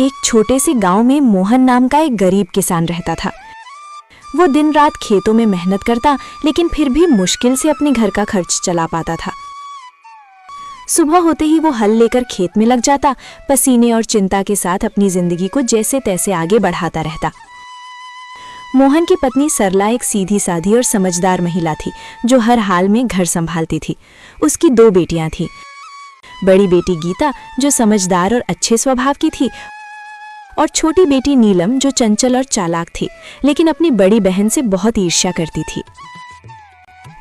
एक छोटे से गांव में मोहन नाम का एक गरीब किसान रहता था। वो दिन रात खेतों में मेहनत करता, लेकिन फिर भी मुश्किल से अपने घर का खर्च चला पाता था। सुबह होते ही वो हल लेकर खेत में लग जाता, पसीने और चिंता के साथ अपनी जिंदगी को जैसे तैसे आगे बढ़ाता रहता। मोहन की पत्नी सरला एक सीधी साधी और समझदार महिला थी, जो हर हाल में घर संभालती थी। उसकी 2 बेटियां थीं। बड़ी बेटी गीता, जो समझदार और अच्छे स्वभाव की थी, और छोटी बेटी नीलम, जो चंचल और चालाक थी, लेकिन अपनी बड़ी बहन से बहुत ईर्ष्या करती थी।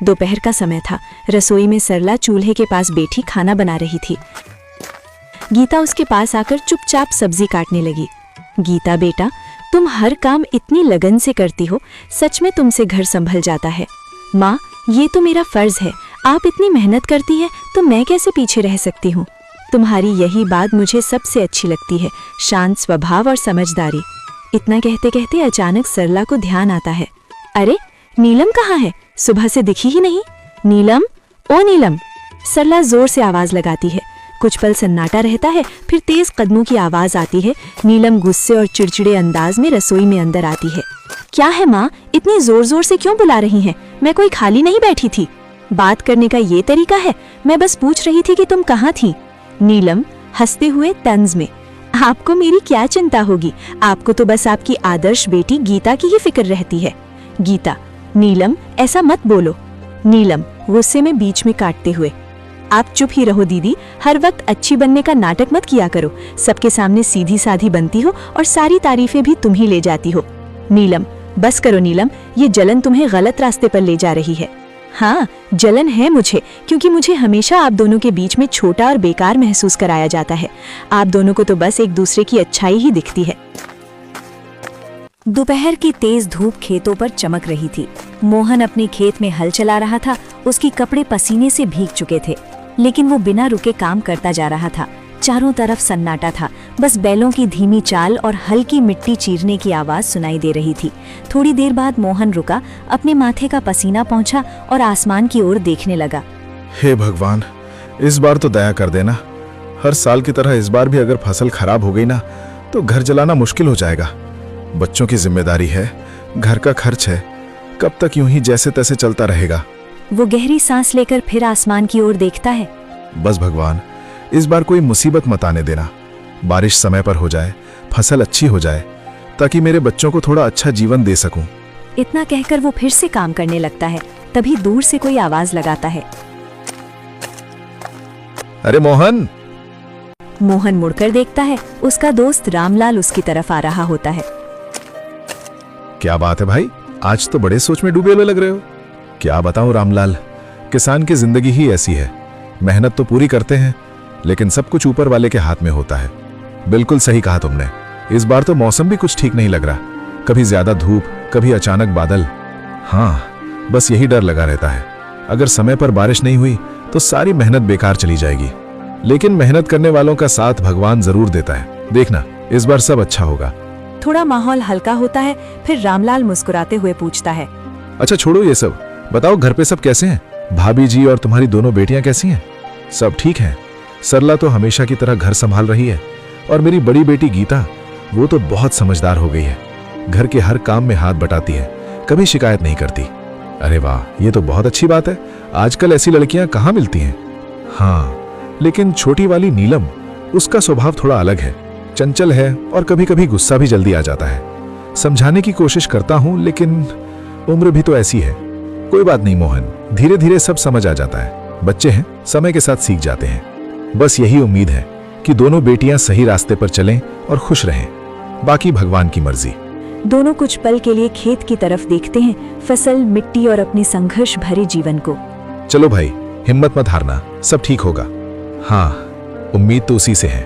दोपहर का समय था। रसोई में सरला चूल्हे के पास बैठी खाना बना रही थी। गीता उसके पास आकर चुपचाप सब्जी काटने लगी। गीता बेटा, तुम हर काम इतनी लगन से करती हो, सच में तुमसे घर संभल जाता है। माँ, ये तो मेरा फर्ज है, आप इतनी मेहनत करती है तो मैं कैसे पीछे रह सकती हूँ। तुम्हारी यही बात मुझे सबसे अच्छी लगती है, शांत स्वभाव और समझदारी। इतना कहते कहते अचानक सरला को ध्यान आता है, अरे नीलम कहाँ है? सुबह से दिखी ही नहीं। नीलम, ओ नीलम! सरला जोर से आवाज लगाती है। कुछ पल सन्नाटा रहता है, फिर तेज कदमों की आवाज आती है। नीलम गुस्से और चिड़चिड़े अंदाज में रसोई में अंदर आती है। क्या है माँ, इतनी जोर जोर से क्यों बुला रही हैं? मैं कोई खाली नहीं बैठी थी। बात करने का ये तरीका है? मैं बस पूछ रही थी कि तुम कहाँ थी। नीलम हंसते हुए तंज में, आपको मेरी क्या चिंता होगी, आपको तो बस आपकी आदर्श बेटी गीता की ही फिक्र रहती है। गीता, नीलम ऐसा मत बोलो। नीलम गुस्से में बीच में काटते हुए, आप चुप ही रहो दीदी, हर वक्त अच्छी बनने का नाटक मत किया करो। सबके सामने सीधी साधी बनती हो और सारी तारीफें भी तुम ही ले जाती हो। नीलम, बस करो नीलम, ये जलन तुम्हें गलत रास्ते पर ले जा रही है। हाँ, जलन है मुझे, क्योंकि मुझे हमेशा आप दोनों के बीच में छोटा और बेकार महसूस कराया जाता है। आप दोनों को तो बस एक दूसरे की अच्छाई ही दिखती है। दोपहर की तेज धूप खेतों पर चमक रही थी। मोहन अपने खेत में हल चला रहा था। उसके कपड़े पसीने से भीग चुके थे, लेकिन वो बिना रुके काम करता जा रहा था। चारों तरफ सन्नाटा था, बस बैलों की धीमी चाल और हल्की मिट्टी चीरने की आवाज सुनाई दे रही थी। थोड़ी देर बाद मोहन रुका, अपने माथे का पसीना पोंछा और आसमान की ओर देखने लगा। हे भगवान, इस बार तो दया कर देना। हर साल की तरह इस बार भी अगर फसल खराब हो गई ना, तो घर चलाना मुश्किल हो जाएगा। बच्चों की जिम्मेदारी है, घर का खर्च है, कब तक यूं ही जैसे तैसे चलता रहेगा। वो गहरी सांस लेकर फिर आसमान की ओर देखता है। बस भगवान, इस बार कोई मुसीबत मत आने देना। बारिश समय पर हो जाए, फसल अच्छी हो जाए, ताकि मेरे बच्चों को थोड़ा अच्छा जीवन दे सकूं। इतना कहकर वो फिर से काम करने लगता है। तभी दूर से कोई आवाज लगाता है, अरे मोहन! मोहन मुड़कर देखता है। उसका दोस्त रामलाल उसकी तरफ आ रहा होता है। क्या बात है भाई, आज तो बड़े सोच में डूबे हुए लग रहे हो। क्या बताऊं रामलाल, किसान की जिंदगी ही ऐसी है। मेहनत तो पूरी करते हैं, लेकिन सब कुछ ऊपर वाले के हाथ में होता है। बिल्कुल सही कहा तुमने। इस बार तो मौसम भी कुछ ठीक नहीं लग रहा, कभी ज्यादा धूप, कभी अचानक बादल। हाँ, बस यही डर लगा रहता है। अगर समय पर बारिश नहीं हुई तो सारी मेहनत बेकार चली जाएगी। लेकिन मेहनत करने वालों का साथ भगवान जरूर देता है। देखना, इस बार सब अच्छा होगा। थोड़ा माहौल हल्का होता है, फिर रामलाल मुस्कुराते हुए पूछता है, अच्छा छोड़ो ये सब, बताओ घर पे सब कैसे हैं? भाभी जी और तुम्हारी दोनों बेटियां कैसी हैं? सब ठीक हैं। सरला तो हमेशा की तरह घर संभाल रही है, और मेरी बड़ी बेटी गीता, वो तो बहुत समझदार हो गई है। घर के हर काम में हाथ बटाती है, कभी शिकायत नहीं करती। अरे वाह, ये तो बहुत अच्छी बात है। आजकल ऐसी लड़कियां कहाँ मिलती हैं। हाँ, लेकिन छोटी वाली नीलम, उसका स्वभाव थोड़ा अलग है, चंचल है और कभी कभी गुस्सा भी जल्दी आ जाता है। समझाने की कोशिश करता हूं, लेकिन उम्र भी तो ऐसी है। कोई बात नहीं मोहन, धीरे धीरे सब समझ आ जाता है। बच्चे हैं, समय के साथ सीख जाते हैं। बस यही उम्मीद है कि दोनों बेटियां सही रास्ते पर चलें और खुश रहें। बाकी भगवान की मर्जी। दोनों कुछ पल के लिए खेत की तरफ देखते हैं, फसल, मिट्टी और अपने संघर्ष भरे जीवन को। चलो भाई, हिम्मत मत हारना, सब ठीक होगा। हाँ, उम्मीद तो उसी से है।